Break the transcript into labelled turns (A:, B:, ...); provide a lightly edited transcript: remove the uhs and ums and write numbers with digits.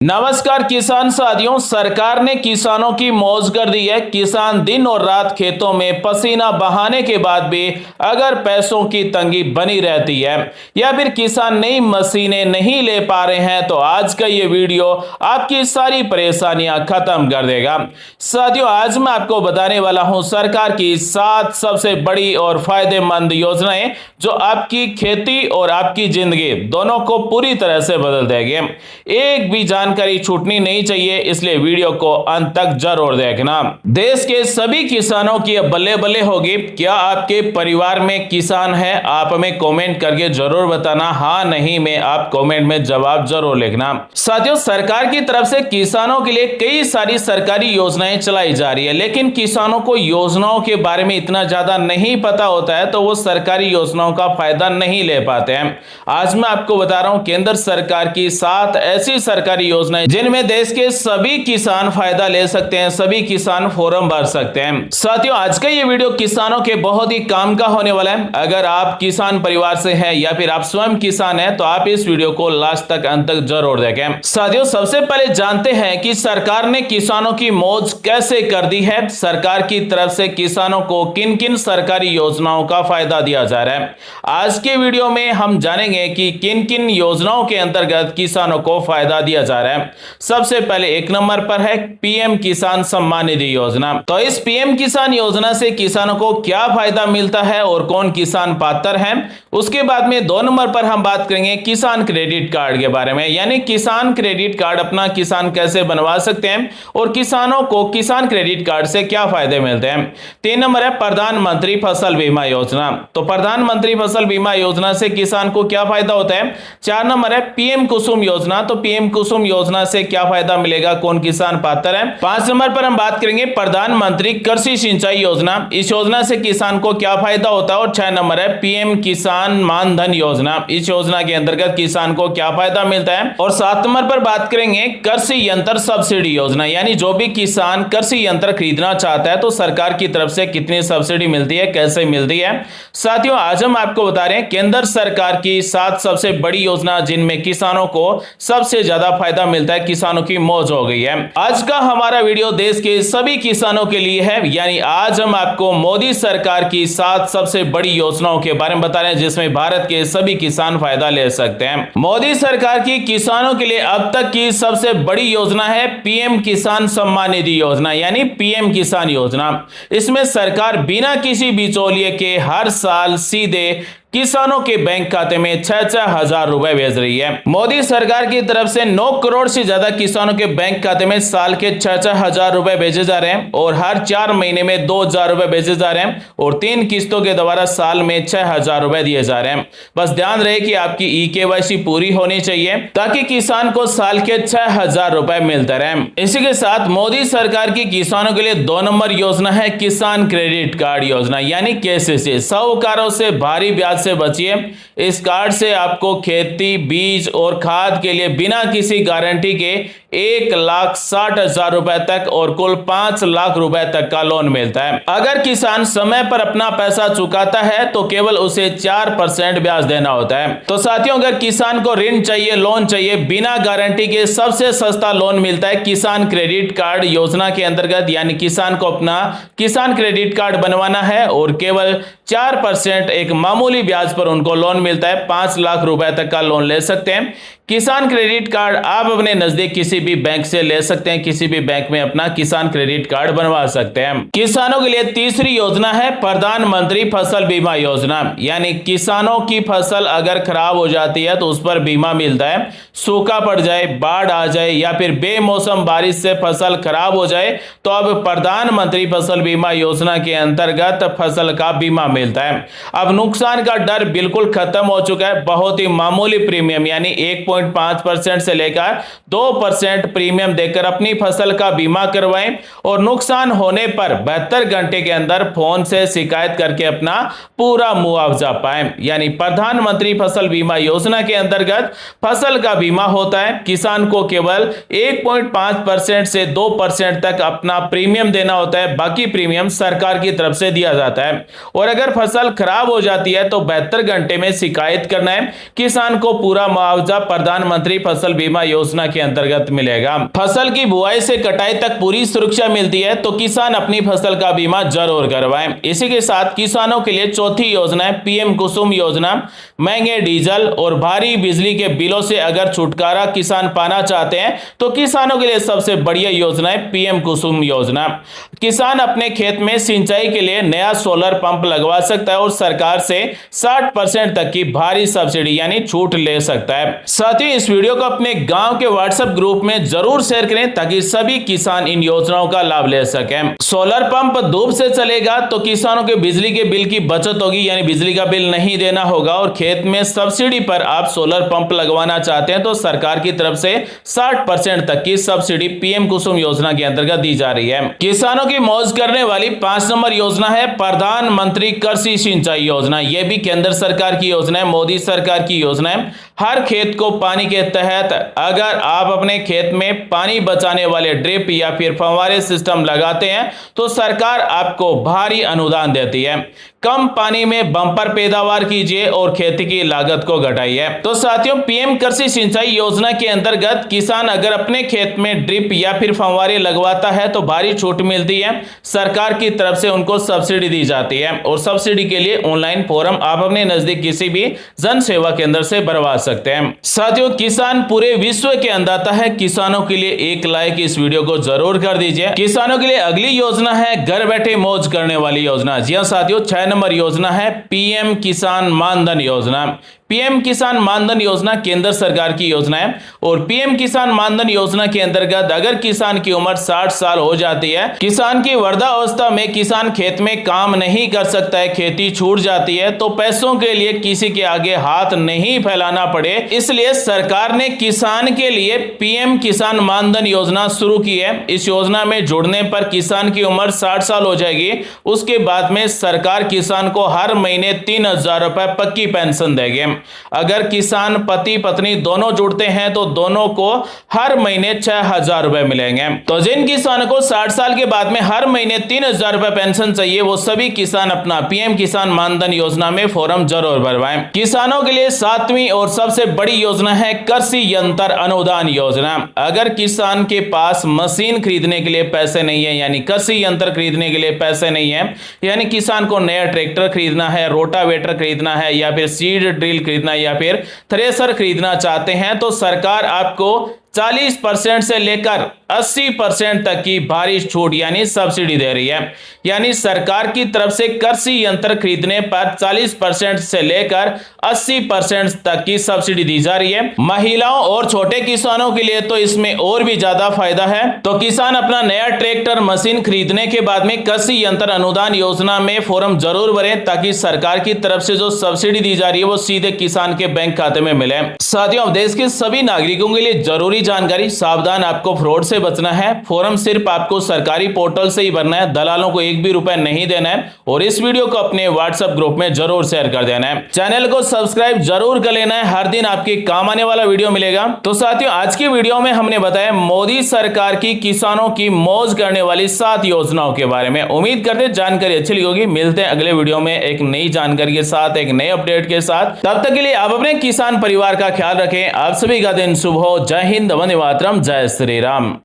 A: नमस्कार किसान साथियों, सरकार ने किसानों की मौज कर दी है। किसान दिन और रात खेतों में पसीना बहाने के बाद भी अगर पैसों की तंगी बनी रहती है या फिर किसान नई मशीनें नहीं ले पा रहे हैं तो आज का ये वीडियो आपकी सारी परेशानियां खत्म कर देगा। साथियों, आज मैं आपको बताने वाला हूं सरकार की 7 सबसे बड़ी और फायदेमंद योजनाएं जो आपकी खेती और आपकी जिंदगी दोनों को पूरी तरह से बदल देंगे। एक भी जानकारी छूटनी नहीं चाहिए, इसलिए वीडियो को अंत तक जरूर देखना। देश के सभी किसानों की अब बल्ले बल्ले होगी। क्या आपके परिवार में किसान है? आप हमें कमेंट करके जरूर बताना। हाँ नहीं में आप कमेंट में जवाब जरूर लिखना। साथियों, सरकार की तरफ से किसानों के लिए कई सारी सरकारी योजनाएं चलाई जा रही है, लेकिन किसानों को योजनाओं के बारे में इतना ज्यादा नहीं पता होता है तो वो सरकारी योजनाओं का फायदा नहीं ले पाते हैं। आज मैं आपको बता रहा हूं केंद्र सरकार की 7 ऐसी सरकारी योजनाएं जिनमें देश के सभी किसान फायदा ले सकते हैं, सभी किसान फॉर्म भर सकते हैं। साथियों, आज का ये वीडियो किसानों के बहुत ही काम का होने वाला है। अगर आप किसान परिवार से हैं या फिर आप स्वयं किसान हैं तो आप इस वीडियो को लास्ट तक अंत तक जरूर देखें। साथियों, सबसे पहले जानते हैं कि सरकार ने किसानों की मौज कैसे कर दी है। सरकार की तरफ से किसानों को किन किन सरकारी योजनाओं का फायदा दिया जा रहा है। आज के वीडियो में हम जानेंगे कि किन किन योजनाओं के अंतर्गत किसानों को फायदा दिया जा रहा है। सबसे पहले 1 नंबर पर है पीएम किसान सम्मान निधि योजना। तो इस पीएम किसान योजना से किसानों को क्या फायदा मिलता है और कौन किसान पात्र है। उसके बाद में 2 नंबर पर हम बात करेंगे किसान क्रेडिट कार्ड के बारे में, यानी किसान क्रेडिट कार्ड अपना किसान कैसे बनवा सकते हैं और किसानों को किसान क्रेडिट कार्ड से क्या फायदे मिलते हैं। 3 नंबर है प्रधानमंत्री फसल बीमा योजना। तो प्रधानमंत्री फसल बीमा योजना से किसान को क्या फायदा होता है। 4 नंबर है पीएम कुसुम योजना। तो पीएम कुसुम योजना से क्या फायदा मिलेगा, कौन किसान पात्र है। 5 नंबर पर हम बात करेंगे प्रधानमंत्री कृषि सिंचाई योजना। इस योजना से किसान को क्या फायदा होता है। और 6 नंबर है पीएम किसान मानधन योजना। इस योजना के अंतर्गत किसान को क्या फायदा मिलता है। और 7 नंबर पर बात करेंगे कृषि यंत्र सब्सिडी योजना, यानी जो भी किसान कृषि यंत्र खरीदना चाहता है तो सरकार की तरफ से कितनी सब्सिडी मिलती है, कैसे मिलती है। साथियों, आज हम आपको बता रहे हैं केंद्र सरकार की 7 सबसे बड़ी योजना जिनमें किसानों को सबसे ज्यादा फायदा मिलता है, किसानों की मौज हो गई है। आज का हमारा वीडियो देश के सभी किसानों के लिए है, यानी आज हम आपको मोदी सरकार की 7 सबसे बड़ी योजनाओं के बारे में बता रहे हैं जिसमें भारत के सभी किसान फायदा ले सकते हैं। मोदी सरकार की किसानों के लिए अब तक की सबसे बड़ी योजना है पीएम किसान सम्मान निधि योजना, यानी पीएम किसान योजना। इसमें सरकार बिना किसी बिचौलिए के हर साल सीधे किसानों के बैंक खाते में 6-6 हजार रुपए भेज रही है। मोदी सरकार की तरफ से 9 करोड़ से ज्यादा किसानों के बैंक खाते में साल के 6-6 हजार रुपए भेजे जा रहे हैं और हर 4 महीने में 2,000 रुपए भेजे जा रहे हैं और 3 किस्तों के द्वारा साल में 6,000 रुपए दिए जा रहे हैं। बस ध्यान रहे कि आपकी ई-केवाईसी पूरी होनी चाहिए ताकि किसान को साल के 6,000 रुपए मिलते रहे। इसी के साथ मोदी सरकार की किसानों के लिए 2 नंबर योजना है किसान क्रेडिट कार्ड योजना, यानी केसीसी। साहूकारों से भारी ब्याज से बचिए। इस कार्ड से आपको खेती, बीज और खाद के लिए बिना किसी गारंटी के 1,60,000 रुपए तक और कुल 5 लाख रुपए तक का लोन मिलता है। अगर किसान समय पर अपना पैसा चुकाता है तो केवल उसे 4% ब्याज देना होता है। तो साथियों, अगर किसान को ऋण चाहिए, लोन चाहिए, बिना गारंटी के सबसे सस्ता लोन मिलता है किसान क्रेडिट कार्ड योजना के अंतर्गत, यानी किसान को अपना किसान क्रेडिट कार्ड बनवाना है और केवल 4% एक मामूली ब्याज पर उनको लोन मिलता है। 5 लाख रुपए तक का लोन ले सकते हैं। किसान क्रेडिट कार्ड आप अपने नजदीक किसी भी बैंक से ले सकते हैं, किसी भी बैंक में अपना किसान क्रेडिट कार्ड बनवा सकते हैं। किसानों के लिए तीसरी योजना है प्रधानमंत्री फसल बीमा योजना, यानी किसानों की फसल अगर खराब हो जाती है तो उस पर बीमा मिलता है। सूखा पड़ जाए, बाढ़ आ जाए या फिर बेमौसम बारिश से फसल खराब हो जाए तो अब प्रधानमंत्री फसल बीमा योजना के अंतर्गत फसल का बीमा मिलता है। अब नुकसान का डर बिल्कुल खत्म हो चुका है। बहुत ही मामूली प्रीमियम, यानी 1.5% से लेकर 2% प्रीमियम देकर अपनी फसल का बीमा करवाएं और नुकसान होने पर 72 घंटे के अंदर फोन से शिकायत करके अपना पूरा मुआवजा पाएं। यानी प्रधानमंत्री फसल बीमा योजना के अंतर्गत फसल का बीमा होता है। किसान को केवल 1.5% से 2% तक अपना प्रीमियम देना होता है, बाकी प्रीमियम सरकार की तरफ से दिया जाता है। और अगर फसल खराब हो जाती है तो 72 घंटे में शिकायत करना है। किसान को पूरा मुआवजा प्रधानमंत्री फसल बीमा योजना के अंतर्गत मिलेगा। फसल की बुआई से कटाई तक पूरी सुरक्षा मिलती है, तो किसान अपनी फसल का बीमा जरूर करवाएं। इसी के साथ किसानों के लिए चौथी योजना है पीएम कुसुम योजना। महंगे डीजल और भारी बिजली के बिलों से अगर छुटकारा किसान पाना चाहते हैं तो किसानों के लिए सबसे बढ़िया योजना है पीएम कुसुम योजना। किसान अपने खेत में सिंचाई के लिए नया सोलर पंप लगवा सकता है और सरकार से 60% तक की भारी सब्सिडी यानी छूट ले सकता है। साथ ही इस वीडियो को अपने गांव के व्हाट्सएप ग्रुप में जरूर शेयर करें ताकि सभी किसान इन योजनाओं का लाभ ले सकें। सोलर पंप धूप से चलेगा तो किसानों के बिजली के बिल की बचत होगी, यानी बिजली का बिल नहीं देना होगा। और खेत में सब्सिडी पर आप सोलर पंप लगवाना चाहते हैं तो सरकार की तरफ से 60% तक की सब्सिडी पीएम कुसुम योजना के अंतर्गत दी जा रही है। किसानों की मौज करने वाली 5 नंबर योजना है प्रधानमंत्री कृषि सिंचाई योजना। यह भी केंद्र सरकार की योजना है, मोदी सरकार की योजना है। हर खेत को पानी के तहत अगर आप अपने खेत में पानी बचाने वाले ड्रिप या फिर फव्वारे सिस्टम लगाते हैं तो सरकार आपको भारी अनुदान देती है। कम पानी में बम्पर पैदावार कीजिए और खेती की लागत को घटाइए। तो साथियों, पीएम कृषि सिंचाई योजना के अंतर्गत किसान अगर अपने खेत में ड्रिप या फिर फव्वारे लगवाता है तो भारी छूट मिलती है। सरकार की तरफ से उनको सब्सिडी दी जाती है और सब्सिडी के लिए ऑनलाइन फॉर्म आप अपने नजदीक किसी भी जन सेवा केंद्र से भरवा सकते हैं। साथियों, किसान पूरे विश्व के अन्नदाता है। किसानों के लिए एक लाइक इस वीडियो को जरूर कर दीजिए। किसानों के लिए अगली योजना है घर बैठे मौज करने वाली योजना। जी हां साथियों, 6 नंबर योजना है पीएम किसान मानधन योजना। पीएम किसान मानधन योजना केंद्र सरकार की योजना है और पीएम किसान मानधन योजना के अंतर्गत अगर किसान की उम्र 60 साल हो जाती है, किसान की वृद्धावस्था में किसान खेत में काम नहीं कर सकता है, खेती छूट जाती है, तो पैसों के लिए किसी के आगे हाथ नहीं फैलाना पड़े, इसलिए सरकार ने किसान के लिए पीएम किसान मानधन योजना शुरू की है। इस योजना में जुड़ने पर किसान की उम्र 60 साल हो जाएगी। उसके बाद में सरकार किसान को हर महीने 3000 रुपए पक्की पेंशन देगी। अगर किसान पति पत्नी दोनों जुड़ते हैं तो दोनों को हर महीने 6000 रुपए मिलेंगे। तो जिन किसानों को 60 साल के बाद में हर महीने 3000 रुपए पेंशन चाहिए वो सभी किसान अपना पीएम किसान मानधन योजना में फॉर्म जरूर भरवाएं। किसानों के लिए 7वीं और सबसे बड़ी योजना है कृषि यंत्र अनुदान योजना। अगर किसान के पास मशीन खरीदने के लिए पैसे नहीं है, यानी कृषि यंत्र खरीदने के लिए पैसे नहीं है, यानी किसान को नया ट्रैक्टर खरीदना है, रोटावेटर खरीदना है या फिर सीड ड्रिल खरीदना या फिर थ्रेसर खरीदना चाहते हैं तो सरकार आपको 40% से लेकर 80% तक की भारी छूट यानी सब्सिडी दे रही है। यानी सरकार की तरफ से कृषि यंत्र खरीदने पर 40% से लेकर 80% तक की सब्सिडी दी जा रही है। महिलाओं और छोटे किसानों के लिए तो इसमें और भी ज्यादा फायदा है। तो किसान अपना नया ट्रैक्टर मशीन खरीदने के बाद में कृषि यंत्र अनुदान योजना में फॉर्म जरूर भरें ताकि सरकार की तरफ से जो सब्सिडी दी जा रही है वो सीधे किसान के बैंक खाते में मिले। साथियों, देश के सभी नागरिकों के लिए जरूरी जानकारी, सावधान, आपको फ्रॉड से बचना है। फॉर्म सिर्फ आपको सरकारी पोर्टल से ही भरना है, दलालों को 1 भी रुपए नहीं देना है। और इस वीडियो को अपने व्हाट्सएप ग्रुप में जरूर शेयर कर देना है। चैनल को सब्सक्राइब जरूर कर लेना है, हर दिन आपके काम आने वाला वीडियो मिलेगा। तो साथियों, आज की वीडियो में हमने बताया मोदी सरकार की किसानों की मौज करने वाली 7 योजनाओं के बारे में। उम्मीद करते हैं जानकारी अच्छी लगी होगी। मिलते हैं अगले वीडियो में एक नई जानकारी के साथ, एक नए अपडेट के साथ। तब तक के लिए आप अपने किसान परिवार का ख्याल रखें। आप सभी का दिन शुभ हो। जय हिंद, वंदे मातरम, जय श्री राम।